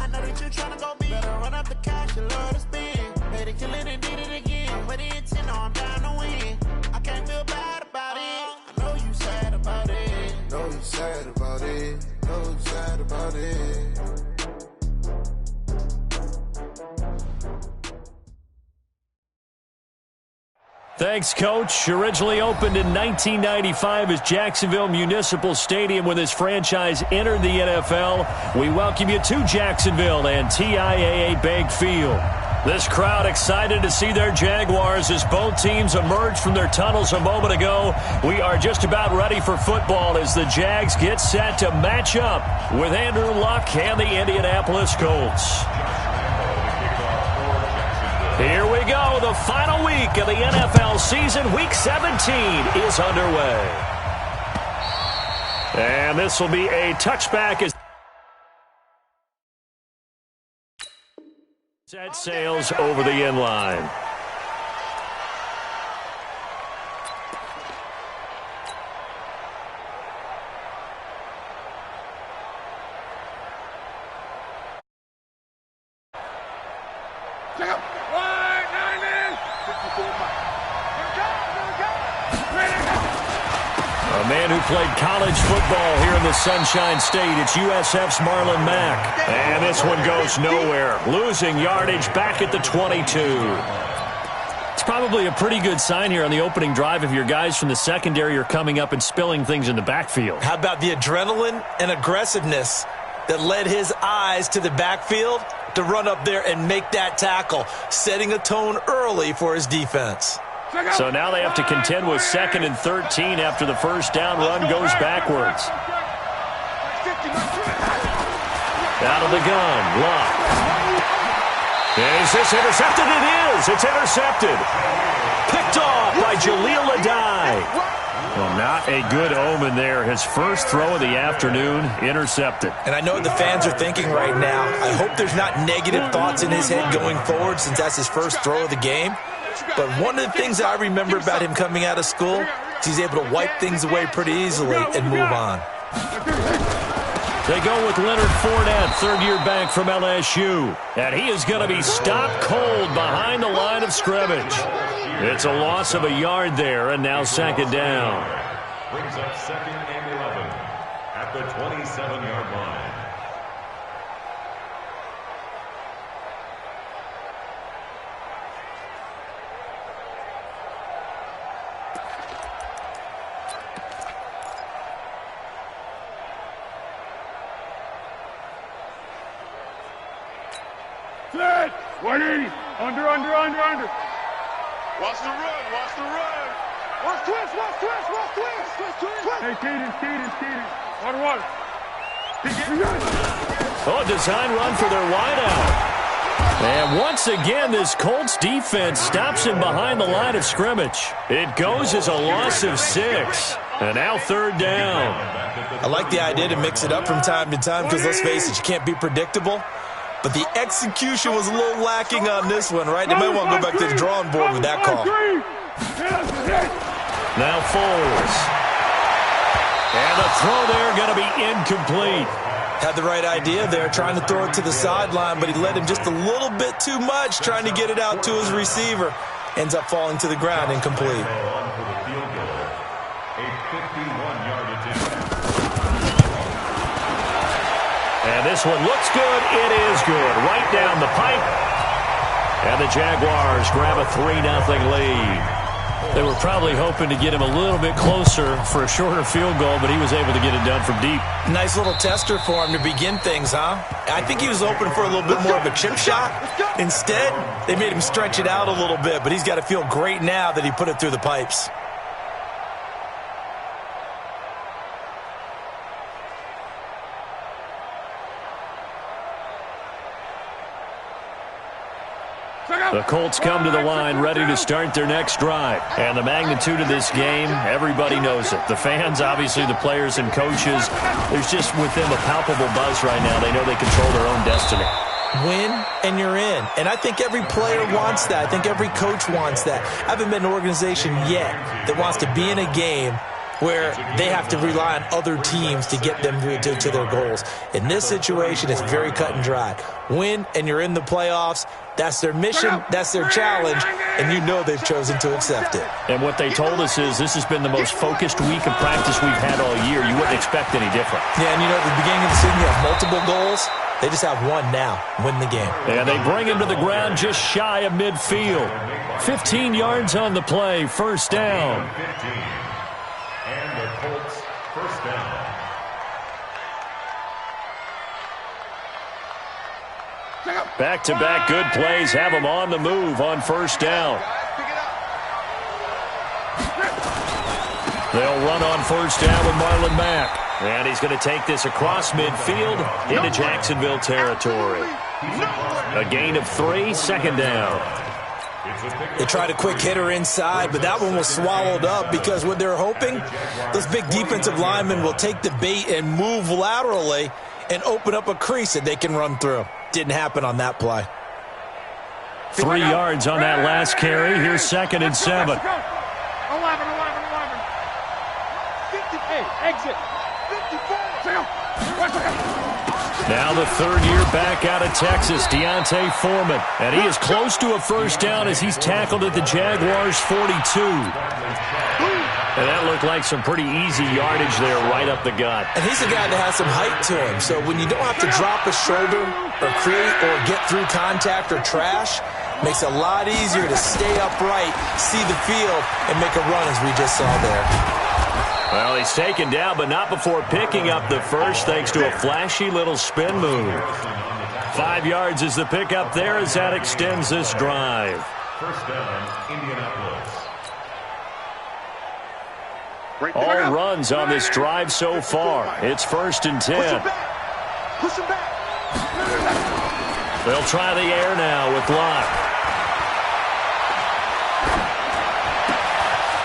I know that you tryna go big. Better run up the cash, you love to spend. Made it, kill it, and did it again. Put the intent on, I'm down to win. I can't feel bad about it. I know you sad about it. Know you sad about it. Know you sad about it. Thanks, Coach. Originally opened in 1995 as Jacksonville Municipal Stadium when this franchise entered the NFL. We welcome you to Jacksonville and TIAA Bank Field. This crowd excited to see their Jaguars as both teams emerged from their tunnels a moment ago. We are just about ready for football as the Jags get set to match up with Andrew Luck and the Indianapolis Colts. Here we go. The final week of the NFL season. Week 17 is underway. And this will be a touchback as set sails over the end line. A man who played college football here in the Sunshine State. It's USF's Marlon Mack. And this one goes nowhere. Losing yardage back at the 22. It's probably a pretty good sign here on the opening drive if your guys from the secondary are coming up and spilling things in the backfield. How about the adrenaline and aggressiveness that led his eyes to the backfield to run up there and make that tackle, setting a tone early for his defense. So now they have to contend with 2nd and 13 after the first down run goes backwards. Out of the gun, Luck. Is this intercepted? It is. It's intercepted. Picked off by Jaleel Adai. Well, not a good omen there. His first throw of the afternoon, intercepted. And I know what the fans are thinking right now. I hope there's not negative thoughts in his head going forward since that's his first throw of the game. But one of the things I remember about him coming out of school is he's able to wipe things away pretty easily and move on. They go with Leonard Fournette, third-year back from LSU. And he is going to be stopped cold behind the line of scrimmage. It's a loss of a yard there, and now 2nd down. Brings up 2nd and 11 at the 27-yard line. Set! 180! Under! Watch the run! Watch twist! Hey, Keaton! Water! Oh, design run for their wideout. And once again, this Colts defense stops him behind the line of scrimmage. It goes as a loss of 6. And now 3rd down. I like the idea to mix it up from time to time because, let's face it, you can't be predictable. But the execution was a little lacking on this one, right? They might want to go back to the drawing board with that call. Now Foles. And the throw there going to be incomplete. Had the right idea there, trying to throw it to the sideline, but he led him just a little bit too much, trying to get it out to his receiver. Ends up falling to the ground, incomplete. And this one looks good. It is good. Right down the pipe. And the Jaguars grab a 3-0 lead. They were probably hoping to get him a little bit closer for a shorter field goal, but he was able to get it done from deep. Nice little tester for him to begin things, huh? I think he was open for a little bit more of a chip shot. Instead, they made him stretch it out a little bit, but he's got to feel great now that he put it through the pipes. The Colts come to the line ready to start their next drive. And the magnitude of this game, everybody knows it. The fans, obviously the players and coaches, there's just with them a palpable buzz right now. They know they control their own destiny. Win and you're in. And I think every player wants that. I think every coach wants that. I haven't been an organization yet that wants to be in a game where they have to rely on other teams to get them to their goals. In this situation, it's very cut and dry. Win, and you're in the playoffs. That's their mission, that's their challenge, and you know they've chosen to accept it. And what they told us is this has been the most focused week of practice we've had all year. You wouldn't expect any different. Yeah, and you know, at the beginning of the season, you have multiple goals. They just have one now, win the game. And they bring him to the ground just shy of midfield. 15 yards on the play, first down. And the Colts, first down. Back-to-back good plays have them on the move on first down. They'll run on first down with Marlon Mack. And he's going to take this across midfield into Jacksonville territory. A gain of 3, second down. They tried a quick hitter inside, but that one was swallowed up because what they're hoping, those big defensive linemen will take the bait and move laterally and open up a crease that they can run through. Didn't happen on that play. 3 yards on that last carry. Here's 2nd and 7. 11, 58, exit. 54. Now the third-year back out of Texas, Deontay Foreman. And he is close to a first down as he's tackled at the Jaguars' 42. And that looked like some pretty easy yardage there right up the gut. And he's a guy that has some height to him. So when you don't have to drop a shoulder or create or get through contact or trash, makes it a lot easier to stay upright, see the field, and make a run as we just saw there. Well, he's taken down, but not before picking up the first thanks to a flashy little spin move. 5 yards is the pickup there as that extends this drive. First down, Indianapolis. All runs on this drive so far. It's 1st and 10. Push him back. They'll try the air now with Locke.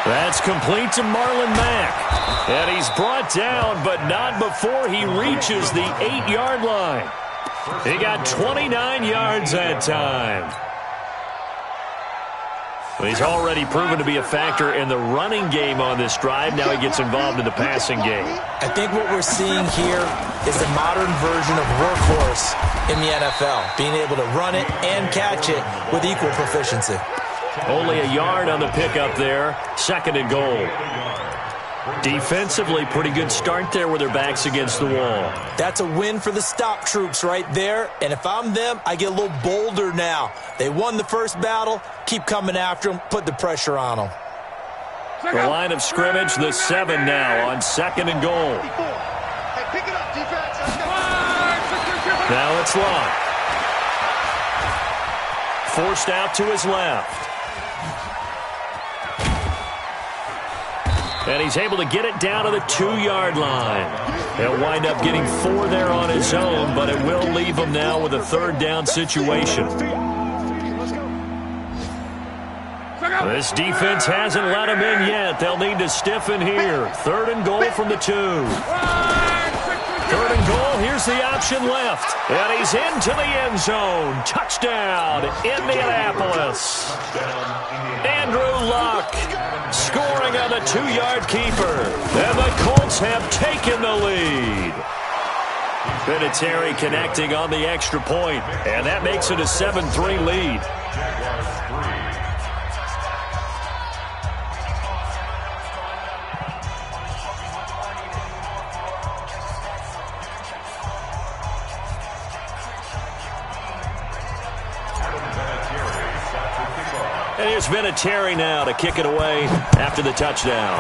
That's complete to Marlon Mack. And he's brought down, but not before he reaches the 8-yard line. He got 29 yards that time. He's already proven to be a factor in the running game on this drive. Now he gets involved in the passing game. I think what we're seeing here is a modern version of workhorse in the NFL, being able to run it and catch it with equal proficiency. Only a yard on the pickup there. 2nd and goal. Defensively, pretty good start there with their backs against the wall. That's a win for the stop troops right there. And if I'm them, I get a little bolder now. They won the first battle. Keep coming after them. Put the pressure on them. The line of scrimmage, the 7 now on 2nd and goal. Now it's Locke. Forced out to his left. And he's able to get it down to the 2-yard line. He'll wind up getting 4 there on his own, but it will leave him now with a 3rd down situation. This defense hasn't let him in yet. They'll need to stiffen here. 3rd and goal from the 2. 3rd and goal. Here's the option left. And he's into the end zone. Touchdown, Indianapolis. Andrew Luck scoring on the 2-yard keeper. And the Colts have taken the lead. Vinatieri connecting on the extra point. And that makes it a 7-3 lead. And here's Vinatieri now to kick it away after the touchdown.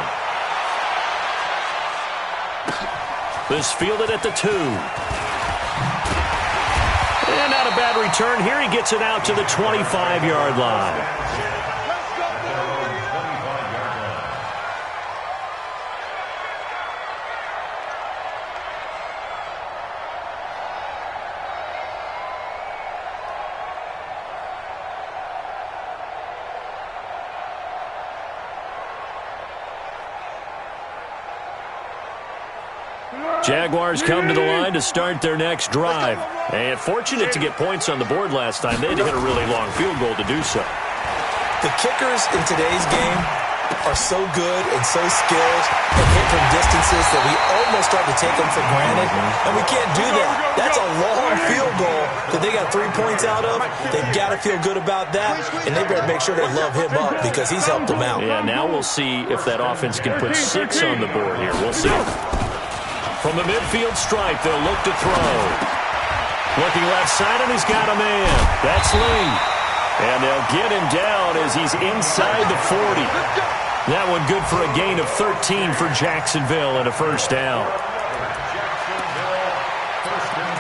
This fielded at the 2. And not a bad return here. He gets it out to the 25-yard line. Jaguars come to the line to start their next drive. And fortunate to get points on the board last time. They had to hit a really long field goal to do so. The kickers in today's game are so good and so skilled and hit from distances that we almost start to take them for granted, and we can't do that. That's a long field goal that they got 3 points out of. They've got to feel good about that, and they better make sure they love him up because he's helped them out. Yeah, now we'll see if that offense can put 6 on the board here. We'll see. From the midfield stripe, they'll look to throw. Looking left side, and he's got a man. That's Lee. And they'll get him down as he's inside the 40. That one good for a gain of 13 for Jacksonville and a first down.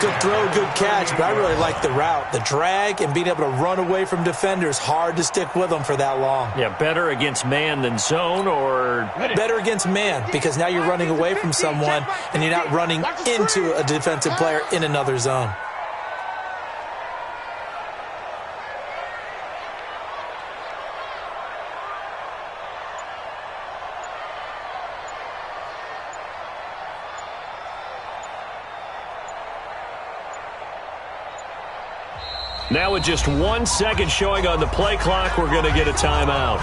Good throw, good catch, but I really like the route. The drag and being able to run away from defenders, hard to stick with them for that long. Yeah, better against man than zone, or? Better against man, because now you're running away from someone and you're not running into a defensive player in another zone. Now with just 1 second showing on the play clock, we're going to get a timeout.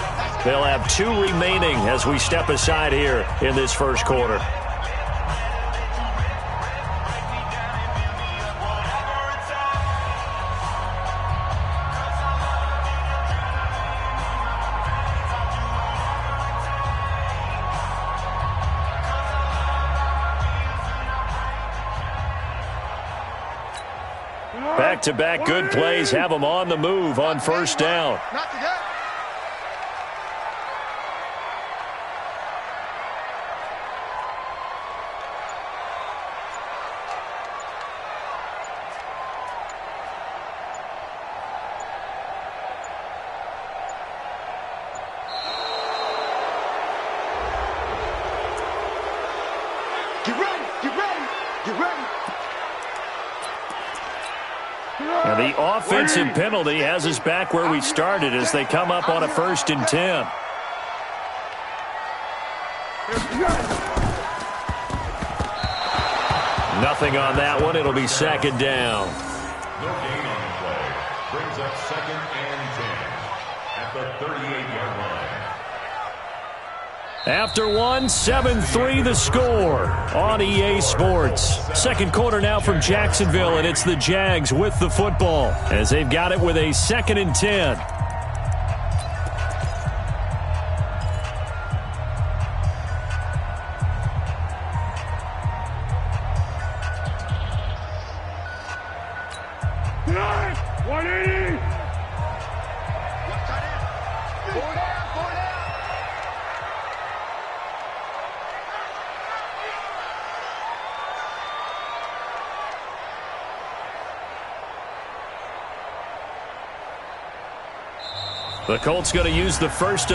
They'll have 2 remaining as we step aside here in this first quarter. Back-to-back good plays have them on the move on first down. Get ready, get ready, get ready. And the offensive penalty has us back where we started as they come up on a 1st and 10. Nothing on that one. It'll be 2nd down. No gain on the play. Brings up 2nd and 10 at the 38-yard line. After 1, 7-3 the score on EA Sports. Second quarter now from Jacksonville, and it's the Jags with the football as they've got it with a 2nd and 10. The Colts going to use the first.